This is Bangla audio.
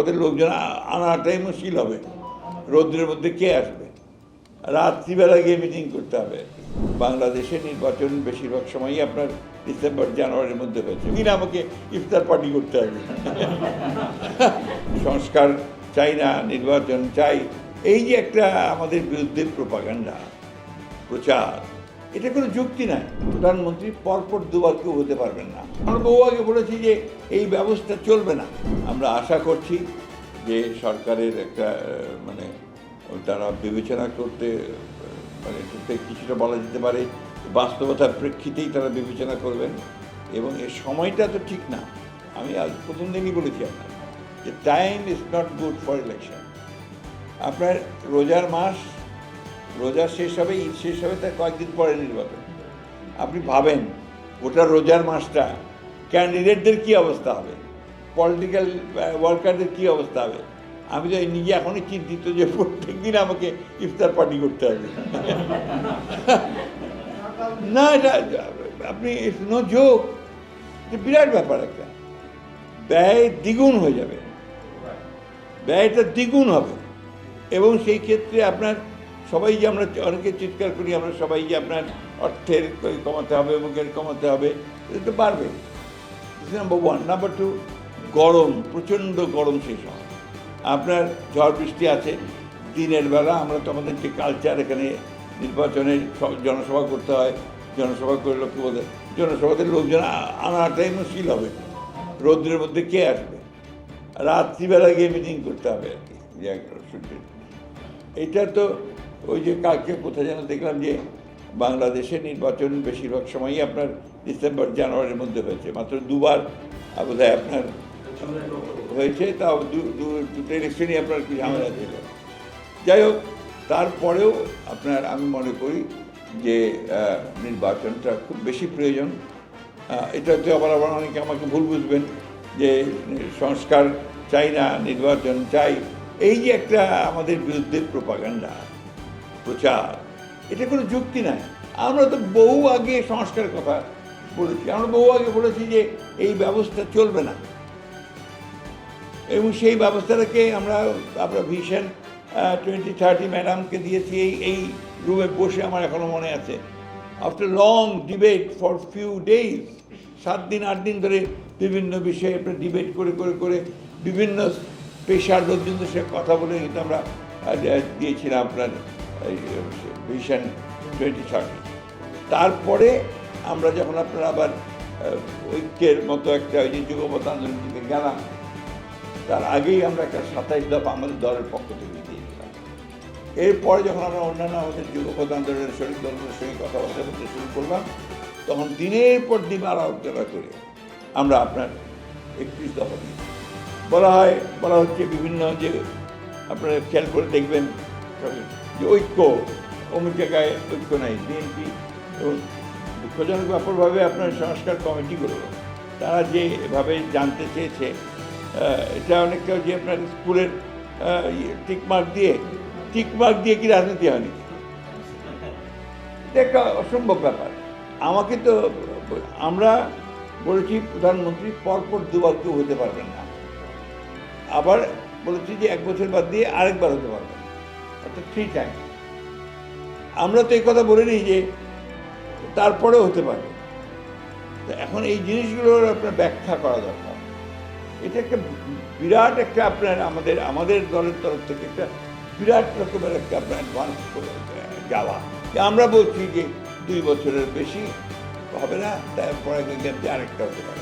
জনসভাতে লোকজন আনাটাই মুশকিল হবে। রৌদ্রের মধ্যে কে আসবে? রাত্রিবেলা গিয়ে মিটিং করতে হবে। বাংলাদেশে নির্বাচন বেশিরভাগ সময়ই আপনার ডিসেম্বর জানুয়ারির মধ্যে হয়েছে। কিনা আমাকে ইফতার পার্টি করতে হবে। সংস্কার চাই না, নির্বাচন চাই, এই যে একটা আমাদের বিরুদ্ধে প্রোপাগান্ডা প্রচার, এটা কোনো যুক্তি নাই। প্রধানমন্ত্রী পরপর দুবার কেউ হতে পারবেন না। আমরা বহু আগে বলেছি যে এই ব্যবস্থা চলবে না। আমরা আশা করছি যে সরকারের একটা তারা বিবেচনা করতে কিছুটা বলা যেতে পারে বাস্তবতার প্রেক্ষিতেই তারা বিবেচনা করবেন। এবং এর সময়টা তো ঠিক না। আমি আজ প্রথম দিনই বলেছি আপনার যে time is not good for election. আপনার রোজার মাস, রোজা শেষ হবে, ঈদ শেষ হবে, তার কয়েকদিন পরে নির্বাচন। আপনি ভাবেন ওটা রোজার মাসটা ক্যান্ডিডেটদের কী অবস্থা হবে, পলিটিক্যাল ওয়ার্কারদের কী অবস্থা হবে। আমি তো নিজে এখনই চিন্তিত যে প্রত্যেক দিন আমাকে ইফতার পার্টি করতে হবে। না, এটা আপনি নো জোক, বিরাট ব্যাপার। একটা ব্যয় দ্বিগুণ হয়ে যাবে, ব্যয়টা দ্বিগুণ হবে। এবং সেই ক্ষেত্রে আপনার সবাই যে আমরা অনেকে চিৎকার করি, আমরা সবাই যে আপনার অর্থের কমাতে হবে, মুখের কমাতে হবে, এটা তো বাড়বে। Number one. নাম্বার টু, গরম, প্রচণ্ড গরম সেই সময়। আপনার ঝড় বৃষ্টি আছে দিনের বেলা। আমরা তো আমাদের যে কালচার, এখানে নির্বাচনের জনসভা করতে হয়, জনসভা করে লোককে বলতে, জনসভাতে লোকজন আনাটাই মুশকিল হবে। রৌদ্রের মধ্যে কে আসবে? রাত্রিবেলা গিয়ে মিটিং করতে হবে আর কি। এটা তো ওই যে কালকে কোথায় যেন দেখলাম যে বাংলাদেশে নির্বাচন বেশিরভাগ সময়ই আপনার ডিসেম্বর জানুয়ারির মধ্যে হয়েছে। মাত্র দুবার বোধহয় আপনার হয়েছে, তাও দুটো ইলেকশনই আপনার কি ঝামেলা ছিল। যাই হোক, তারপরেও আপনার আমি মনে করি যে নির্বাচনটা খুব বেশি প্রয়োজন। এটাতে আবার অনেকে আমাকে ভুল বুঝবেন যে সংস্কার চাই না, নির্বাচন চাই, এই যে একটা আমাদের বিরুদ্ধে প্রোপাগান্ডা প্রচার, এটা কোনো যুক্তি নাই। আমরা তো বহু আগে সংস্কারের কথা বলেছি। আমরা বহু আগে বলেছি যে এই ব্যবস্থা চলবে না। এবং সেই ব্যবস্থাটাকে আমরা ভিশন 2030 ম্যাডামকে দিয়েছি এই রুমে বসে, আমার এখনও মনে আছে। After long debate for few days, 7 দিন 8 দিন ধরে বিভিন্ন বিষয়ে আমরা ডিবেট করে করে করে বিভিন্ন পেশার লোকজনদের সাথে কথা বলে কিন্তু আমরা দিয়েছিলাম আপনার ভিশন 2030। তারপরে আমরা যখন আপনার আবার ঐক্যের মতো একটা ওই যে যুগপৎ আন্দোলন থেকে গেলাম, তার আগেই আমরা একটা 27 দফা আমাদের দলের পক্ষ থেকে দিয়েছিলাম। এরপরে যখন আমরা অন্যান্য আমাদের যুগপৎ আন্দোলনের শরীর দলের সঙ্গে কথাবার্তা বলতে শুরু করলাম, তখন দিনের পর দিন আলোচনা করে আমরা আপনার 31 দফা দিই। বলা হচ্ছে বিভিন্ন যে আপনারা খেয়াল করে দেখবেন যে ঐক্য, অমুক জায়গায় ঐক্য নাই, বিএনপি। এবং দুঃখজনক ব্যাপারভাবে আপনার সংস্কার কমিটিগুলো তারা যেভাবে জানতে চেয়েছে, এটা অনেকটা যে আপনার স্কুলের টিকমার্ক দিয়ে কি রাজনীতি হয়নি, এটা একটা অসম্ভব ব্যাপার। আমাকে তো আমরা বলেছি প্রধানমন্ত্রী পরপর দুবার কেউ হতে পারবেন না। আবার বলেছি যে 1 বছর বাদ দিয়ে আরেকবার হতে পারবেন, অর্থাৎ 3 টাইম। আমরা তো এই কথা বলিনি যে তারপরেও হতে পারে। এখন এই জিনিসগুলোর আপনার ব্যাখ্যা করা দরকার। এটা একটা বিরাট একটা আপনার আমাদের দলের তরফ থেকে একটা বিরাট রকমের একটা আপনার অ্যাডভান্স করে যাওয়া। আমরা বলছি যে 2 বছরের বেশি হবে না, তারপরে আরেকটা হতে পারে।